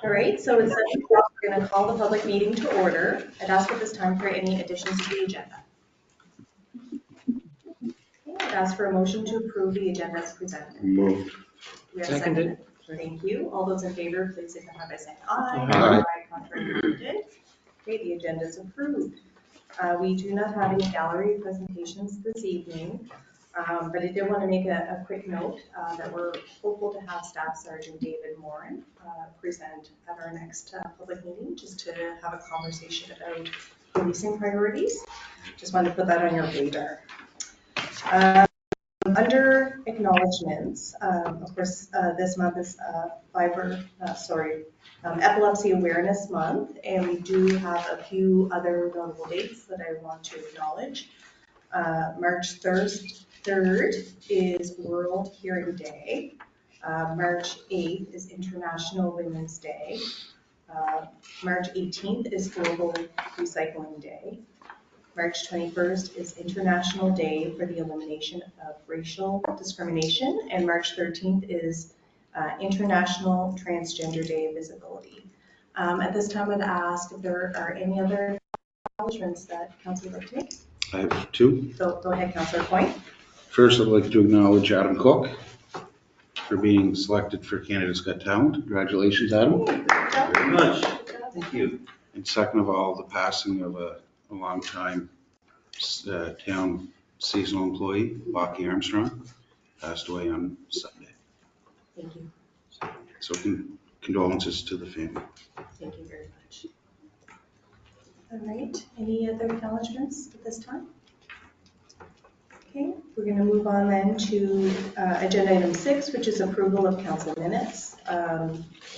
All right, so it's 7 o'clock. We're going to call the public meeting to order. I'd ask at this time for any additions to the agenda. Okay, I'd ask for a motion to approve the agenda as presented. Moved. We have seconded. Thank you. All those in favor, please signify by saying aye. Aye. Contrary minded. Okay, the agenda is approved. We do not have any gallery presentations this evening, but I did want to make a quick note that we're hopeful to have Staff Sergeant David Morin present at our next public meeting, just to have a conversation about policing priorities. Just wanted to put that on your radar. Under acknowledgements, of course, this month is Epilepsy Awareness Month, and we do have a few other notable dates that I want to acknowledge. March 3rd is World Hearing Day. March 8th is International Women's Day. March 18th is Global Recycling Day. March 21st is International Day for the Elimination of Racial Discrimination, and March 13th is International Transgender Day of Visibility. At this time, I'd ask if there are any other acknowledgements that Council would like to make. I have two. Go ahead, Councillor Point. First, I'd like to acknowledge Adam Cook for being selected for Canada's Got Talent. Congratulations, Adam. Hey, good job. Very much. Good job. Thank you. And second of all, the passing of a long-time town seasonal employee, Lockie Armstrong, passed away on Sunday. Thank you. So condolences to the family. Thank you very much. All right, any other acknowledgements at this time? Okay, we're going to move on then to agenda item 6, which is approval of council minutes.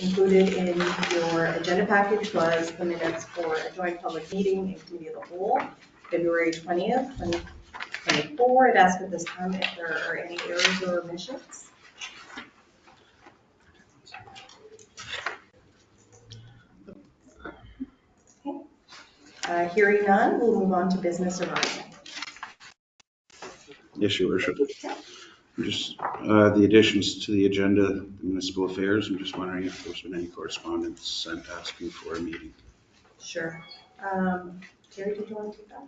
Included in your agenda package was the minutes for a joint public meeting in committee of the whole, February 20th, 2024. I'd ask at this time if there are any errors or omissions. Okay. Hearing none, we'll move on to business arising. Yes, Your Worship. Just the additions to the agenda, the municipal affairs. I'm just wondering if there's been any correspondence sent asking for a meeting. Sure. Terry, did you want to take that?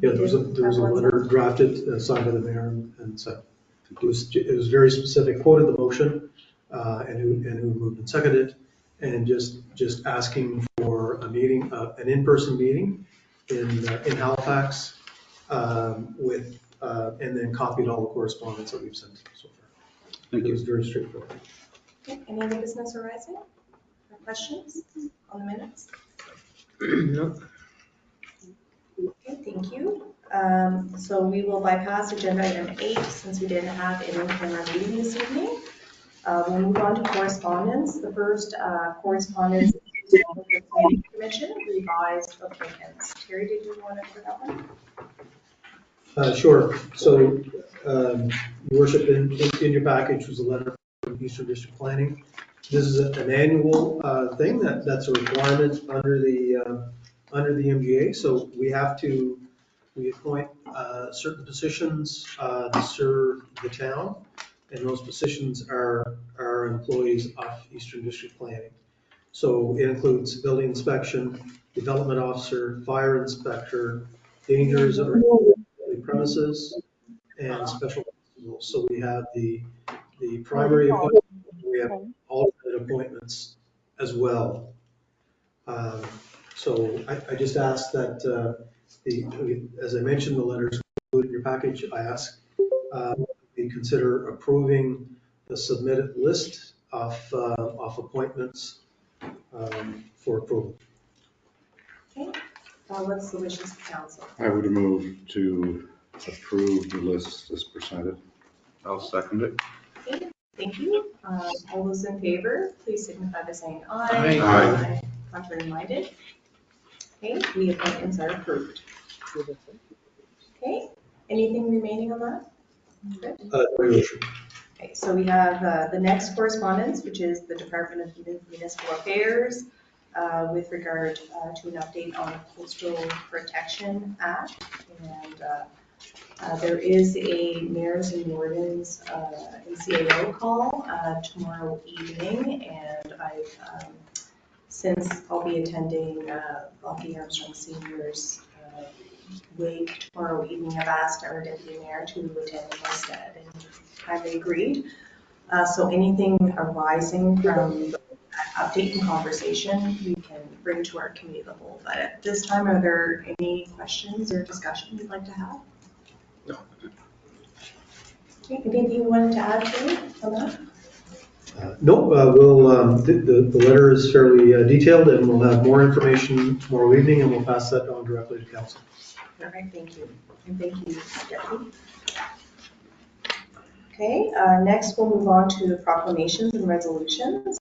Yeah, there was a letter drafted, signed by the mayor, and so it was very specific, quoted the motion, and who moved and seconded, and just asking for a meeting, an in-person meeting in Halifax, with and then copied all the correspondence that we've sent so far. Thank It you. was very straightforward. Okay, any other business arising or questions on the minutes? No. Okay, thank you. So we will bypass agenda item 8 since we didn't have it in our meeting this evening. We'll move on to correspondence. The first correspondence is with the Planning Commission, revised appointments. Terry, did you want to cover that one? Sure. So, Your Worship, in your package was a letter from Eastern District Planning. This is an annual thing that's a requirement under the MGA. So we appoint certain positions to serve the town, and those positions are employees of Eastern District Planning. So it includes building inspection, development officer, fire inspector, dangers of premises, and special rules. So we have the primary appointment, we have alternate appointments as well. So I just ask that as I mentioned, the letters included in your package, I ask we consider approving the submitted list of appointments for approval. Okay. What's the wishes of council? I would move to approve the list as presented. I'll second it. Okay, thank you. All those in favor, please signify by saying Aye. aye. Aye. Contrary minded. Okay, the appointments are approved. Okay, anything remaining on that? Good. Your Worship. Okay, so we have the next correspondence, which is the Department of Municipal Affairs with regard to an update on the Coastal Protection Act. And There is a mayors and wardens NCAO call tomorrow evening, and since I'll be attending Lockie Armstrong Senior's wake tomorrow evening, I've asked our deputy mayor to attend instead, and kindly agreed. So anything arising from update and conversation, we can bring to our committee of the whole. But at this time, are there any questions or discussion you'd like to have? No. Okay, anything you wanted to add to on that? No, the letter is fairly detailed, and we'll have more information tomorrow evening, and we'll pass that on directly to council. All right, thank you. And thank you, Deputy. Okay, next we'll move on to proclamations and resolutions.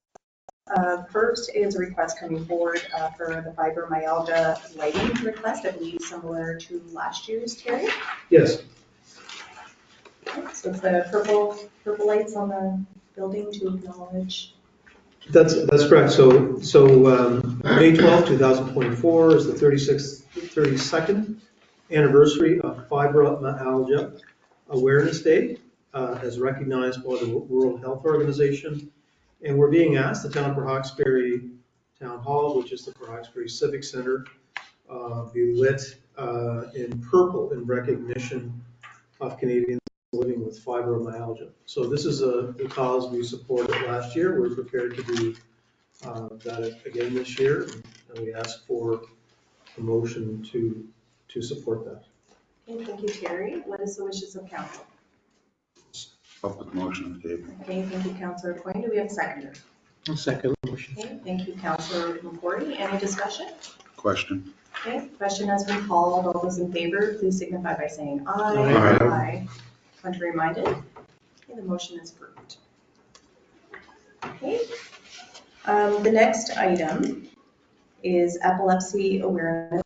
First is a request coming forward for the fibromyalgia lighting request, I believe similar to last year's, Terry. Yes. Okay, so it's the purple lights on the building to acknowledge. That's correct. So May 12, 2024 is the 32nd anniversary of Fibromyalgia Awareness Day, as recognized by the World Health Organization. And we're being asked, the town of Port Hawkesbury Town Hall, which is the Port Hawkesbury Civic Center, be lit in purple in recognition of Canadians living with fibromyalgia. So this is the cause we supported last year. We're prepared to do that again this year, and we ask for a motion to support that. Okay, thank you, Terry. What is the wishes of council? Public motion on the table. Okay, thank you, Councillor Coyne. Do we have a seconder? I'll second the motion. Okay, thank you, Councillor McCory. Any discussion? Question? Okay, question has been called. All those in favor, please signify by saying aye. Aye. Aye. Contrary minded? Okay, the motion is approved. Okay. The next item is Epilepsy Awareness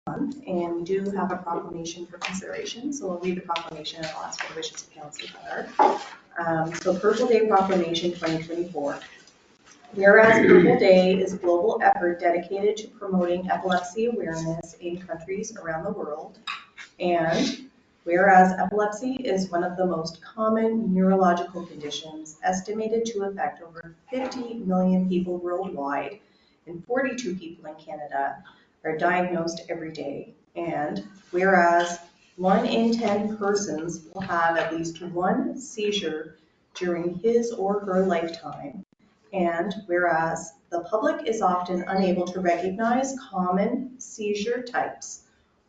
Month, and we do have a proclamation for consideration. So we'll read the proclamation and I'll ask for the wishes of council are. So Purple Day Proclamation 2024. Whereas Purple Day is a global effort dedicated to promoting epilepsy awareness in countries around the world, and whereas epilepsy is one of the most common neurological conditions estimated to affect over 50 million people worldwide, and 42 people in Canada are diagnosed every day, and whereas 1 in 10 persons will have at least one seizure during his or her lifetime, and whereas the public is often unable to recognize common seizure types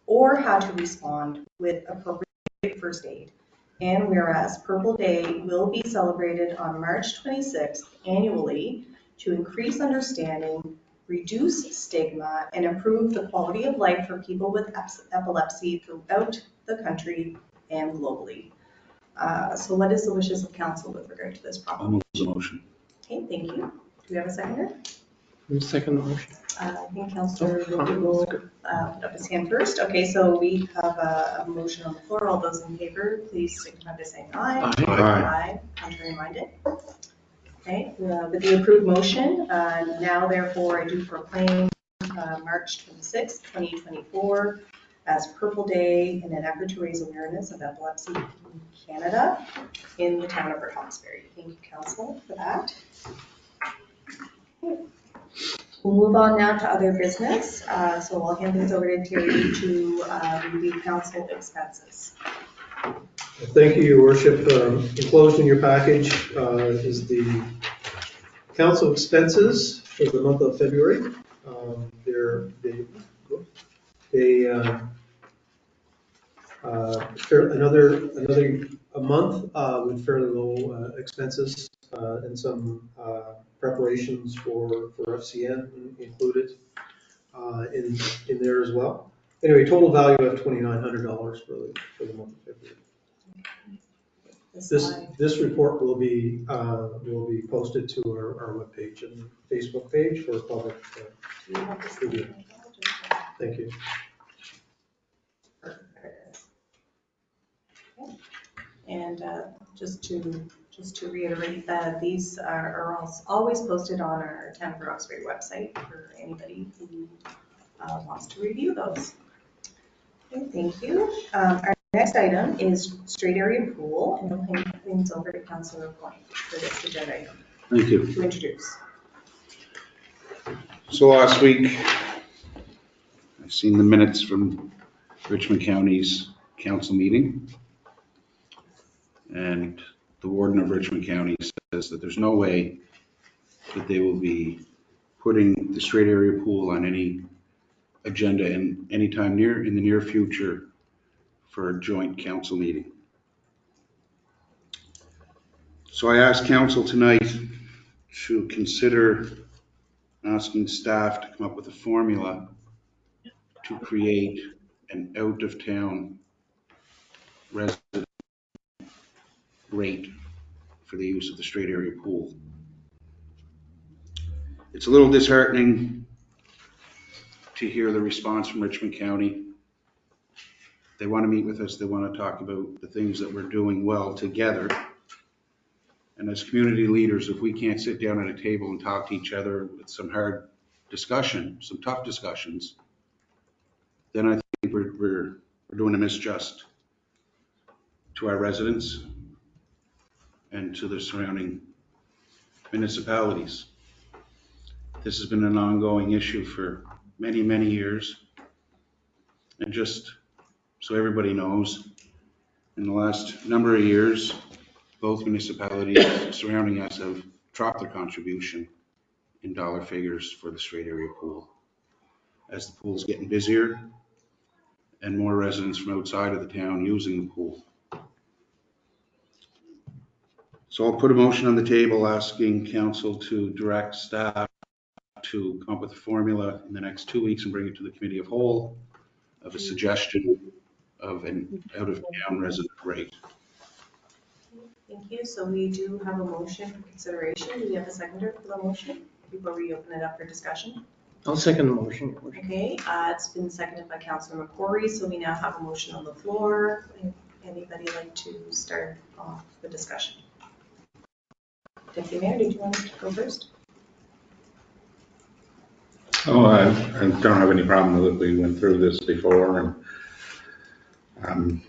or how to respond with appropriate first aid, and whereas Purple Day will be celebrated on March 26th annually to increase understanding, reduce stigma, and improve the quality of life for people with epilepsy throughout the country and globally. So what is the wishes of council with regard to this I'll proclamation? move the motion. Okay, thank you. Do we have a seconder? I'll second the motion. I think Councillor Oh, Wilkie will put up his hand first. Okay, so we have a motion on the floor. All those in favor, please signify by saying aye. Aye. Aye. Contrary minded. Okay, with the approved motion, now therefore I do proclaim March 26th, 2024 as Purple Day in an effort to raise awareness of epilepsy in Canada in the town of Port Hawkesbury. Thank you, council, for that. Okay. We'll move on now to other business. So I'll hand things over to Terry to review council expenses. Thank you, Your Worship. Enclosed in your package is the council expenses for the month of February. A month with fairly low expenses and some preparations for FCN included in there as well. Anyway, total value of $2,900 for the month of February. This report will be posted to our webpage and Facebook page for public review. Thank you. And just to reiterate that these are always posted on our Town of Roxbury website for anybody who wants to review those. Okay, thank you. Our Next item is straight area pool, and I'll hand things over to Councillor Point for this agenda item Thank you. to introduce. So last week, I've seen the minutes from Richmond County's council meeting. And the warden of Richmond County says that there's no way that they will be putting the straight area pool on any agenda in the near future for a joint council meeting. So I asked council tonight to consider asking staff to come up with a formula to create an out-of-town resident rate for the use of the straight area pool. It's a little disheartening to hear the response from Richmond County. They want to meet with us. They want to talk about the things that we're doing well together. And as community leaders, if we can't sit down at a table and talk to each other with some hard discussion, some tough discussions, then I think we're doing a misjust to our residents and to the surrounding municipalities. This has been an ongoing issue for many, many years. And just so everybody knows, in the last number of years, both municipalities surrounding us have dropped their contribution in dollar figures for the straight area pool. As the pool is getting busier and more residents from outside of the town using the pool. So I'll put a motion on the table asking council to direct staff to come up with a formula in the next 2 weeks and bring it to the committee of whole of a suggestion of an out-of-town resident rate. Thank you. So we do have a motion for consideration. Do we have a seconder for the motion before we open it up for discussion? I'll second the motion. Okay, it's been seconded by Councillor McCrory, so we now have a motion on the floor. Anybody like to start off the discussion? Deputy Mayor, did you want to go first? Oh, I don't have any problem with it. We went through this before, and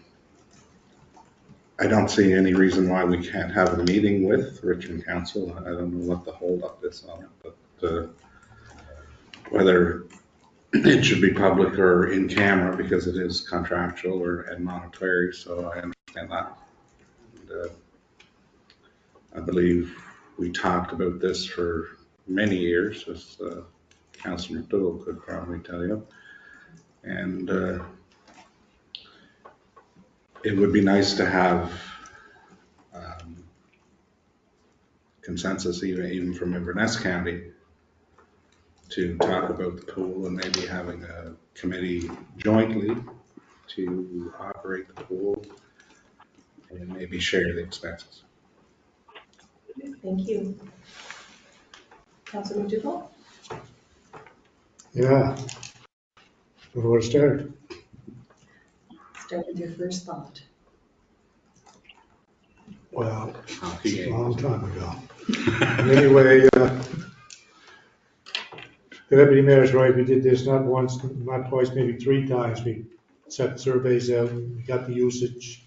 I don't see any reason why we can't have a meeting with Richmond Council. I don't know what the holdup is on it, but whether it should be public or in camera, because it is contractual and monetary, so I understand that. And, I believe we talked about this for many years, as Councillor McDougall could probably tell you. And it would be nice to have consensus even from Inverness County to talk about the pool and maybe having a committee jointly to operate the pool and maybe share the expenses. Thank you. Councillor McDougall? Yeah. Where to start? Start with your first thought. Well, a long time ago. Anyway, the deputy mayor's right. We did this not once, not twice, maybe 3 times. We set surveys out, we got the usage.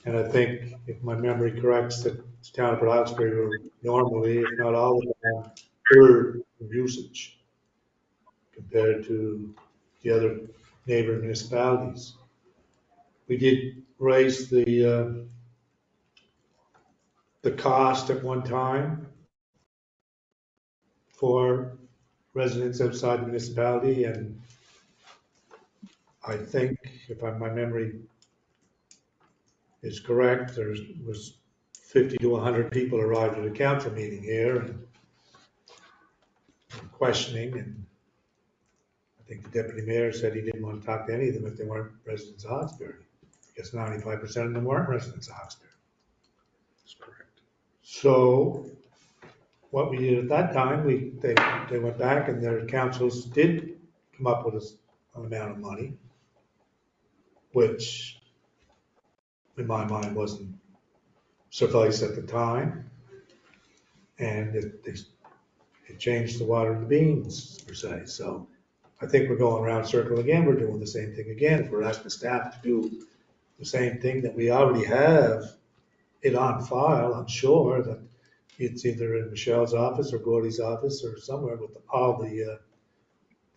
And I think, if my memory corrects, that the town of Roxbury were normally, if not all of them, third in usage compared to the other neighboring municipalities. We did raise the cost at one time for residents outside the municipality, and I think, if my memory is correct, there was 50 to 100 people arrived at a council meeting here and questioning, and I think the deputy mayor said he didn't want to talk to any of them if they weren't residents of Hawkesbury. I guess 95% of them weren't residents of Hawkesbury. That's correct. So what we did at that time, they went back and their councils did come up with an amount of money, which in my mind wasn't suffice at the time. And it changed the water and the beans, per se. So I think we're going around circle again. We're doing the same thing again. If we're asking staff to do the same thing, that we already have it on file, I'm sure, that it's either in Michelle's office or Gordy's office or somewhere with all the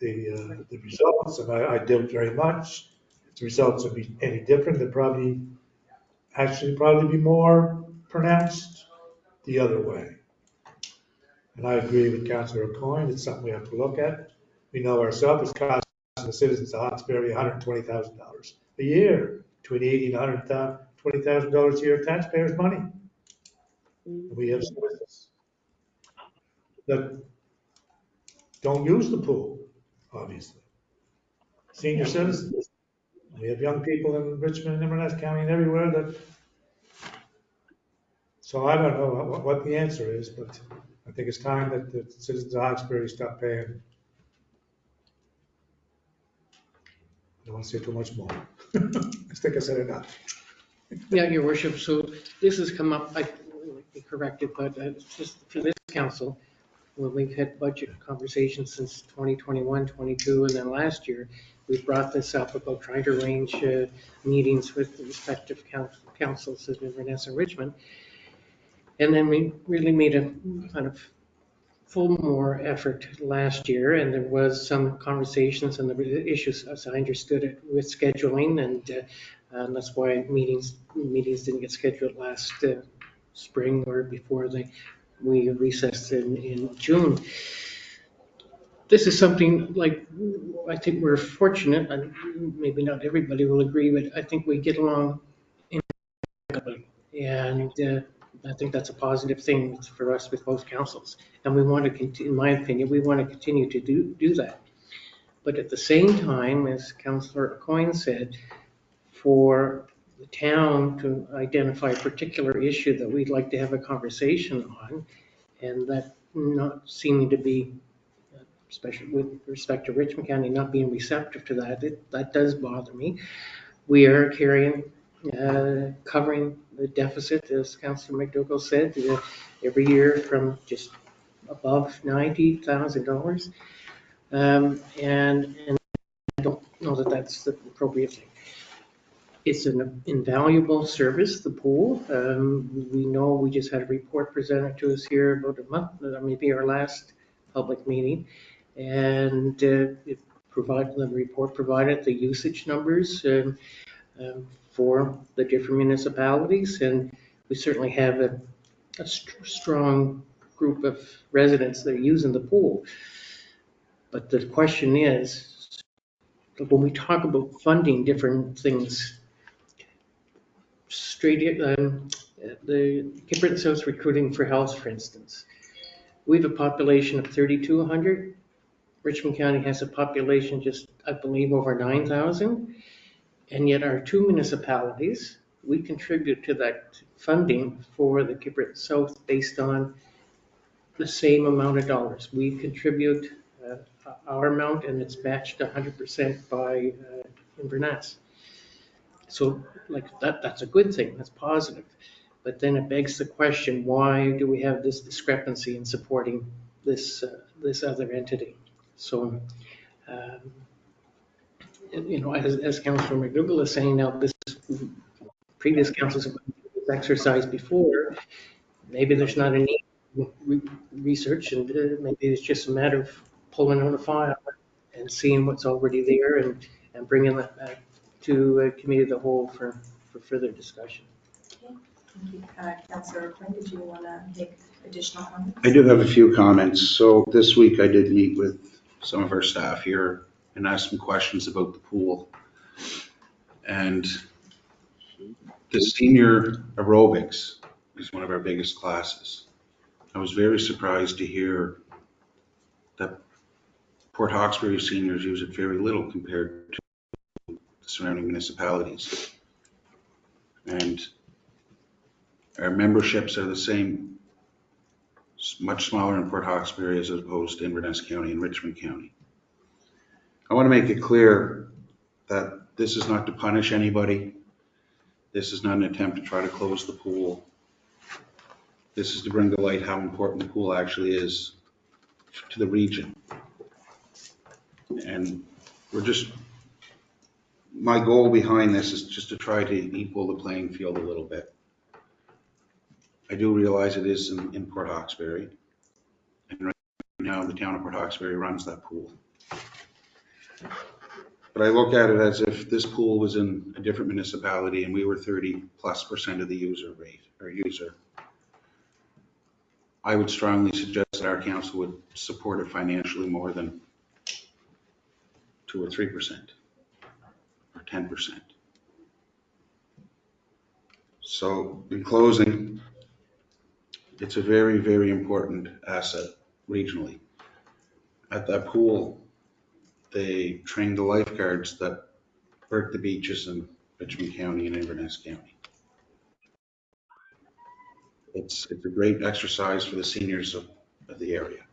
results, and I doubt very much if the results would be any different. They'd probably be more pronounced the other way. And I agree with Councillor Coyne, it's something we have to look at. We know ourselves, it's costing the citizens of Hawkesbury $120,000 a year, between $80,000 and $120,000 a year of taxpayers' money. We have citizens that don't use the pool, obviously. Senior citizens. We have young people in Richmond and Inverness County and everywhere that, so I don't know what the answer is, but I think it's time that the citizens of Hawkesbury stop paying. I don't want to say too much more. I think I said enough. Yeah, your worship, so this has come up, I will be corrected, but it's just for this council, when we've had budget conversations since 2021, 22, and then last year, we brought this up about trying to arrange meetings with the respective councils of Inverness and Richmond. And then we really made a kind of full more effort last year, and there was some conversations and the issues, as I understood it, with scheduling, and that's why meetings didn't get scheduled last spring or before we recessed in June. This is something like, I think we're fortunate, and maybe not everybody will agree, but I think we get along impeccably. And I think that's a positive thing for us with both councils. And we want to continue, in my opinion, we want to continue to do that. But at the same time, as Councillor Coyne said, for the town to identify a particular issue that we'd like to have a conversation on, and that not seeming to be, especially with respect to Richmond County, not being receptive to that, that does bother me. We are covering the deficit, as Councillor McDougall said, every year from just above $90,000. And I don't know that that's the appropriate thing. It's an invaluable service, the pool. We know we just had a report presented to us here about a month, maybe our last public meeting. And the report provided the usage numbers for the different municipalities. And we certainly have a strong group of residents that are using the pool. But the question is, when we talk about funding different things, the Kipper South Recruiting for Health, for instance, we have a population of 3,200. Richmond County has a population just, I believe, over 9,000. And yet our two municipalities, we contribute to that funding for the Kipper South based on the same amount of dollars. We contribute our amount, and it's matched 100% by Inverness. So like that's a good thing, that's positive. But then it begs the question, why do we have this discrepancy in supporting this other entity? So, as Councillor McDougall is saying, now this previous councils have gone through this exercise before. Maybe there's not a need to research, and maybe it's just a matter of pulling out a file and seeing what's already there and bringing that back to committee of the whole for further discussion. Okay, thank you. Councillor Quinn, did you want to make additional comments? I do have a few comments. So this week I did meet with some of our staff here and asked some questions about the pool. And the senior aerobics is one of our biggest classes. I was very surprised to hear that Port Hawkesbury seniors use it very little compared to the surrounding municipalities. And our memberships are the same, much smaller in Port Hawkesbury as opposed to Inverness County and Richmond County. I want to make it clear that this is not to punish anybody. This is not an attempt to try to close the pool. This is to bring to light how important the pool actually is to the region. And we're just my goal behind this is just to try to equal the playing field a little bit. I do realize it is in Port Hawkesbury. And right now, the town of Port Hawkesbury runs that pool. But I look at it as if this pool was in a different municipality and we were 30+% of the user rate or user. I would strongly suggest that our council would support it financially more than 2 or 3% or 10%. So in closing, it's a very, very important asset regionally. At that pool, they train the lifeguards that work the beaches in Richmond County and Inverness County. It's a great exercise for the seniors of the area.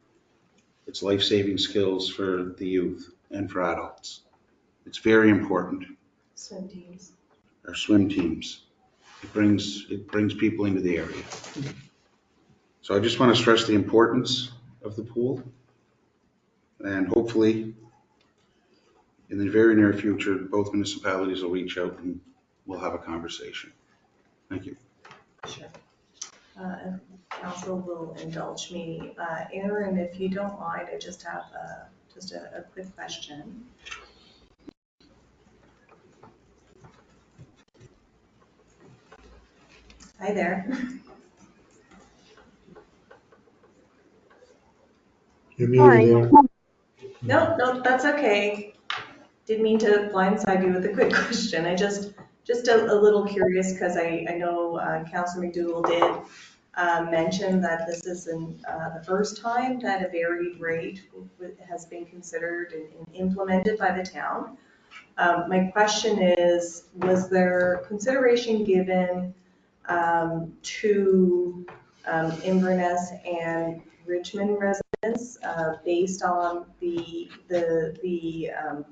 It's life-saving skills for the youth and for adults. It's very important. Swim teams. Our swim teams. It brings people into the area. So I just want to stress the importance of the pool, and hopefully in the very near future, both municipalities will reach out and we'll have a conversation. Thank you. Sure. Council will indulge me. Aaron, if you don't mind, I just have a quick question. Hi there. You're muted there. No, that's okay. Didn't mean to blindside you with a quick question. I just a little curious because I know Councilor McDougall did mention that this isn't the first time that a varied rate has been considered and implemented by the town. My question is, was there consideration given to Inverness and Richmond residents based on the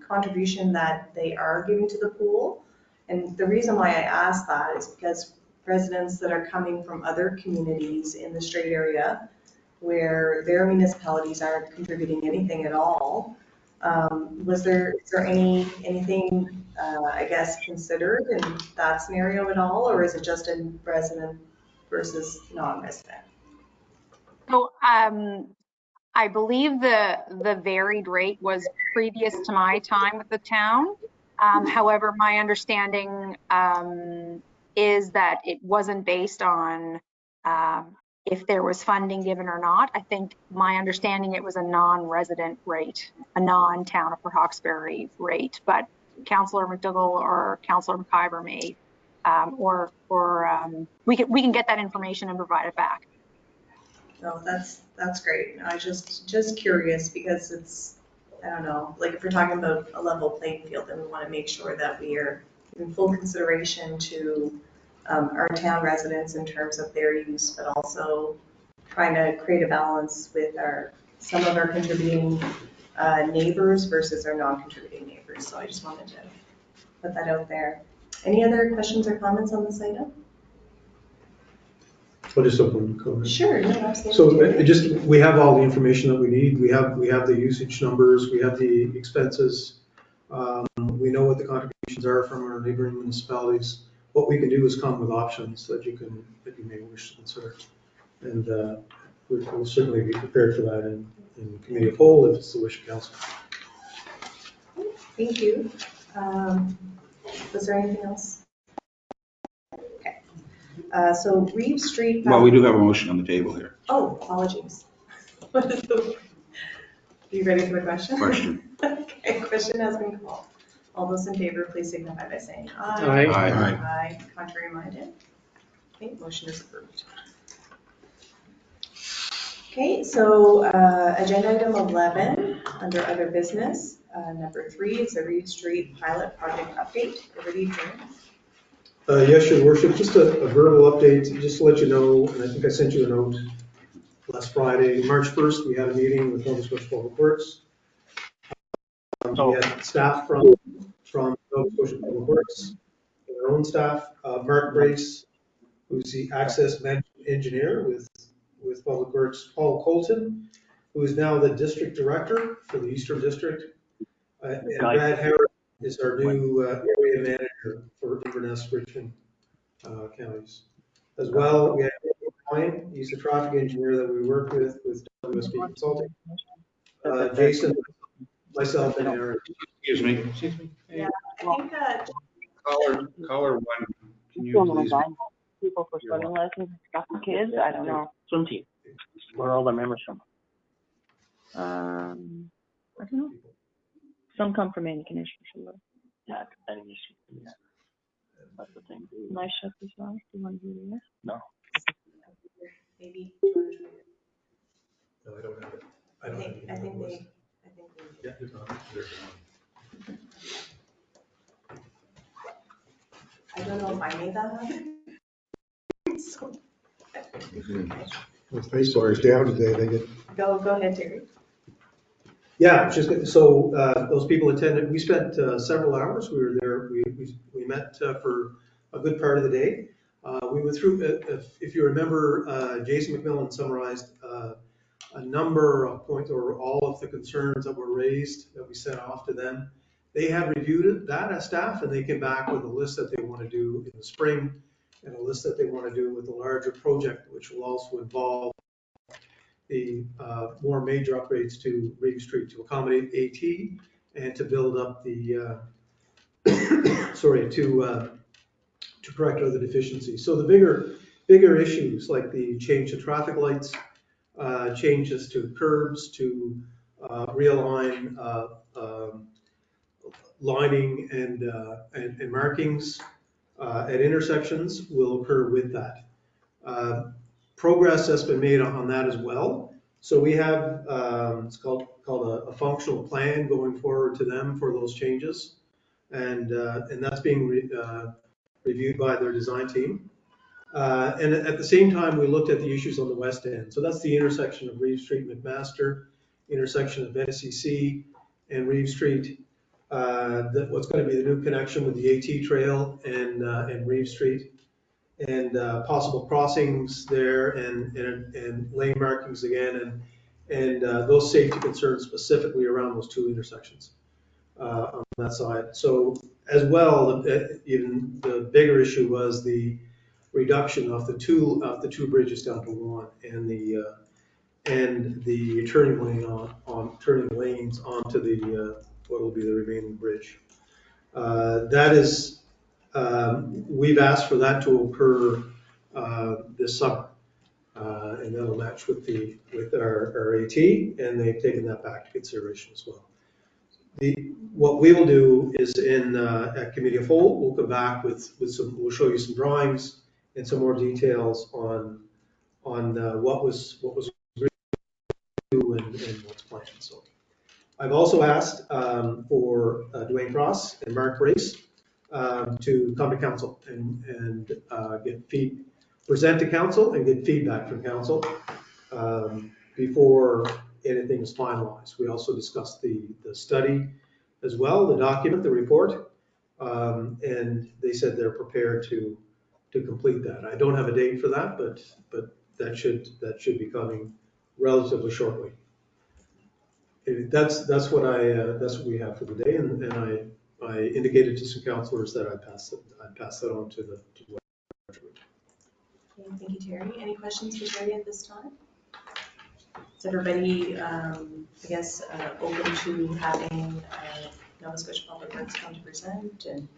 contribution that they are giving to the pool? And the reason why I ask that is because residents that are coming from other communities in the Strait area where their municipalities aren't contributing anything at all, is there anything, I guess, considered in that scenario at all, or is it just a resident versus non-resident? So I believe the varied rate was previous to my time with the town. However, my understanding is that it wasn't based on if there was funding given or not. I think my understanding it was a non-resident rate, a non-town of Port Hawkesbury rate, but Councillor McDougall or Councillor McIver may, we can get that information and provide it back. No, that's great. I just curious because it's, I don't know, like if we're talking about a level playing field, then we want to make sure that we are giving full consideration to our town residents in terms of their use, but also trying to create a balance with some of our contributing neighbors versus our non-contributing neighbors. So I just wanted to put that out there. Any other questions or comments on this item? I'll just open the comment. Sure, no, absolutely. So we have all the information that we need. We have the usage numbers, we have the expenses. We know what the contributions are from our neighboring municipalities. What we can do is come with options that you may wish to consider. And we'll certainly be prepared for that in committee of whole if it's the wish of council. Thank you. Was there anything else? Okay. So Reeve Street. Well, we do have a motion on the table here. Oh, apologies. Are you ready for the question? Question. Okay, question has been called. All those in favor, please signify by saying aye. Aye. Aye. Aye. Contrary minded? Okay, motion is approved. Okay, so agenda item 11, under other business, number 3 is the Reeve Street pilot project update. Over to you, Jim. Yes, Your Worship, just a verbal update, just to let you know, and I think I sent you a note last Friday, March 1st, we had a meeting with Nova Scotia Public Works. We had staff from Nova Scotia Public Works, our own staff, Mark Brace, who's the access management engineer with Public Works, Paul Colton, who is now the district director for the Eastern District, and Brad Harris, is our new area manager for Inverness, Richmond counties. As well, we have Ryan, he's the traffic engineer that we work with WSP Consulting. Jason, myself, and Aaron. Excuse me. Yeah, I think, Caller one, can you Still gonna please? buy people for swimming lessons, got the kids, I don't know. Swim team. Where are all the members from? I don't know. Some come from Antigonish for sure. Yeah, I didn't just, yeah. That's the thing. Nice chef as well, the one who is. No. maybe, No, I don't have it. I think they. Yeah, it's not. I don't know if I made that happen. So, If Facebook is down today, they get, go ahead, Terry. Yeah, just, so those people attended, we spent several hours, we were there, we met for a good part of the day. We went through, if you remember, Jason McMillan summarized a number of points, or all of the concerns that were raised, that we sent off to them. They had reviewed that as staff, and they came back with a list that they want to do in the spring, and a list that they want to do with a larger project, which will also involve the more major upgrades to Reeve Street to accommodate AT and to build up the, to correct other deficiencies. So the bigger issues like the change to traffic lights, changes to curbs, to realign lining and markings at intersections will occur with that. Progress has been made on that as well. So we have, it's called a functional plan going forward to them for those changes. And that's being reviewed by their design team. And at the same time, we looked at the issues on the west end. So that's the intersection of Reeve Street, McMaster, intersection of NSCC and Reeve Street. What's going to be the new connection with the AT Trail and Reeve Street. And possible crossings there and lane markings again, and those safety concerns specifically around those two intersections on that side. So as well, even the bigger issue was the reduction of the two bridges down to one, and the turning lane turning lanes onto the what will be the remaining bridge. That is. We've asked for that to occur this summer, and that'll match with our AT, and they've taken that back to consideration as well. What we will do is at committee of whole, we'll come back with some. We'll show you some drawings and some more details on what was agreed to and what's planned. So I've also asked for Dwayne Cross and Mark Race to come to council and present to council and get feedback from council before anything is finalized. We also discussed the study as well, the document, the report, and they said they're prepared to complete that. I don't have a date for that, but that should be coming relatively shortly. That's what we have for the day, and I indicated to some councillors that I'd pass that on to the group. Okay, thank you, Terry. Any questions for Terry at this time? Is everybody, I guess, open to having Nova Scotia Public Works come to present and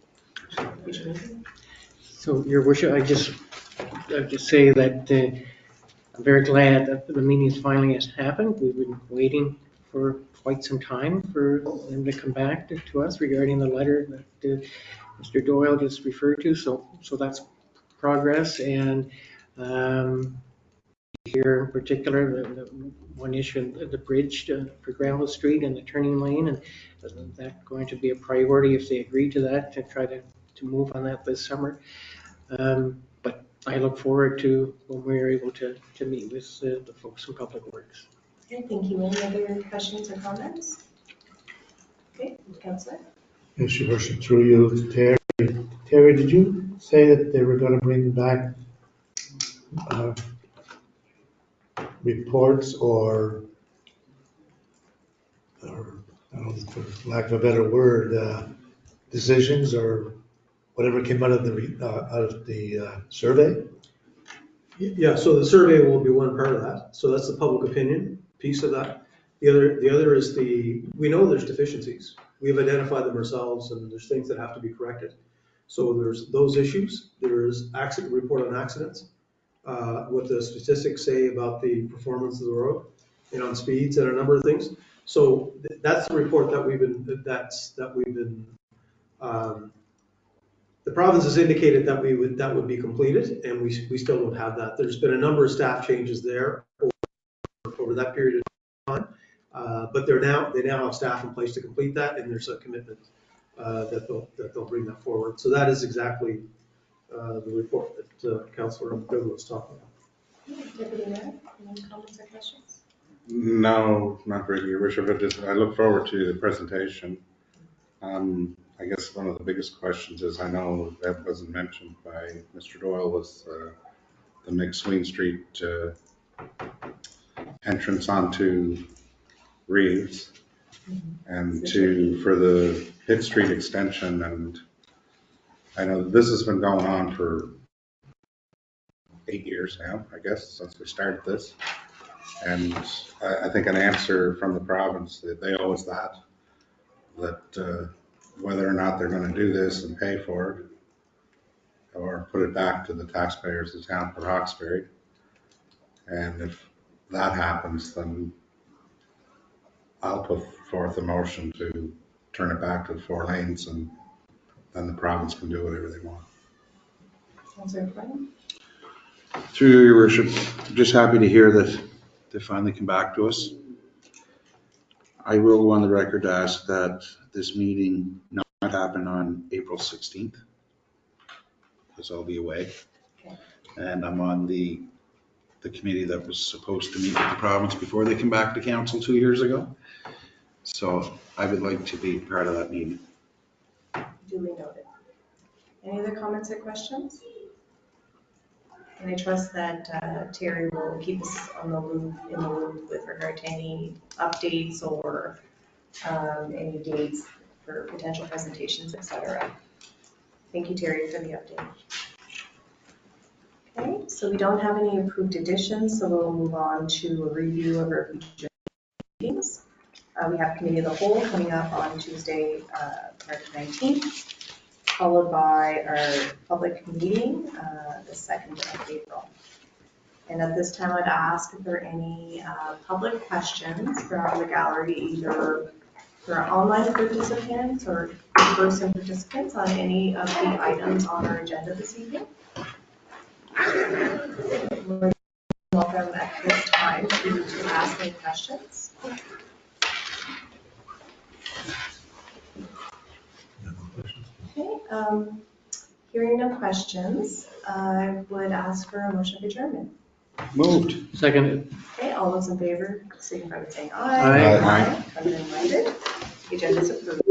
future meeting? So, Your Worship, I just say that I'm very glad that the meeting finally has happened. We've been waiting for quite some time for them to come back to us regarding the letter that Mr. Doyle just referred to. So that's progress. And here in particular, the one issue, the bridge for Granville Street and the turning lane, and that's going to be a priority if they agree to that, to try to move on that this summer. But I look forward to when we're able to meet with the folks in Public Works. Okay, thank you. Any other questions or comments? Okay, Councillor. yes, Your Worship, through you to Terry. Terry, did you say that they were going to bring back reports or I don't know, for lack of a better word, decisions or whatever came out of the survey? Yeah, so the survey will be one part of that. So that's the public opinion piece of that. The other is we know there's deficiencies. We've identified them ourselves and there's things that have to be corrected. So there's those issues. There's report on accidents, what the statistics say about the performance of the road and on speeds and a number of things. So that's the report that we've been, the province has indicated that that would be completed, and we still don't have that. There's been a number of staff changes there over that period of time, but they now have staff in place to complete that, and there's a commitment that they'll bring that forward. So that is exactly the report that Councillor Bill was talking about. Deputy Mayor, any comments or questions? No, not really, Your Worship. I look forward to the presentation. I guess one of the biggest questions is, I know that wasn't mentioned by Mr. Doyle, was the McSween Street entrance onto Reeves and for the Pitt Street extension. And I know this has been going on for 8 years now, I guess, since we started this. And I think an answer from the province that they owe us that whether or not they're going to do this and pay for it or put it back to the taxpayers of the town of Port Hawkesbury. And if that happens, then I'll put forth a motion to turn it back to the 4 lanes, and then the province can do whatever they want. Councillor Flynn? Through you, Your Worship, I'm just happy to hear that they finally come back to us. I will go on the record to ask that this meeting not happen on April 16th, because I'll be away. Okay. And I'm on the committee that was supposed to meet with the province before they come back to council 2 years ago. So I would like to be part of that meeting. Duly noted. Any other comments or questions? And I trust that Terry will keep us in the loop with regard to any updates or any dates for potential presentations, etc. Thank you, Terry, for the update. Okay, so we don't have any approved additions, so we'll move on to a review of our future meetings. We have Committee of the Whole coming up on Tuesday, March 19th. Followed by our public meeting, the 2nd of April. And at this time, I'd ask if there are any public questions from the gallery, either for our online participants or in-person participants on any of the items on our agenda this evening. We're welcome at this time to ask any questions. Okay, hearing no questions, I would ask for a motion of adjournment. Moved. Second. Okay, all those in favor, signify by saying Aye. aye. Contrary minded, the agenda is approved.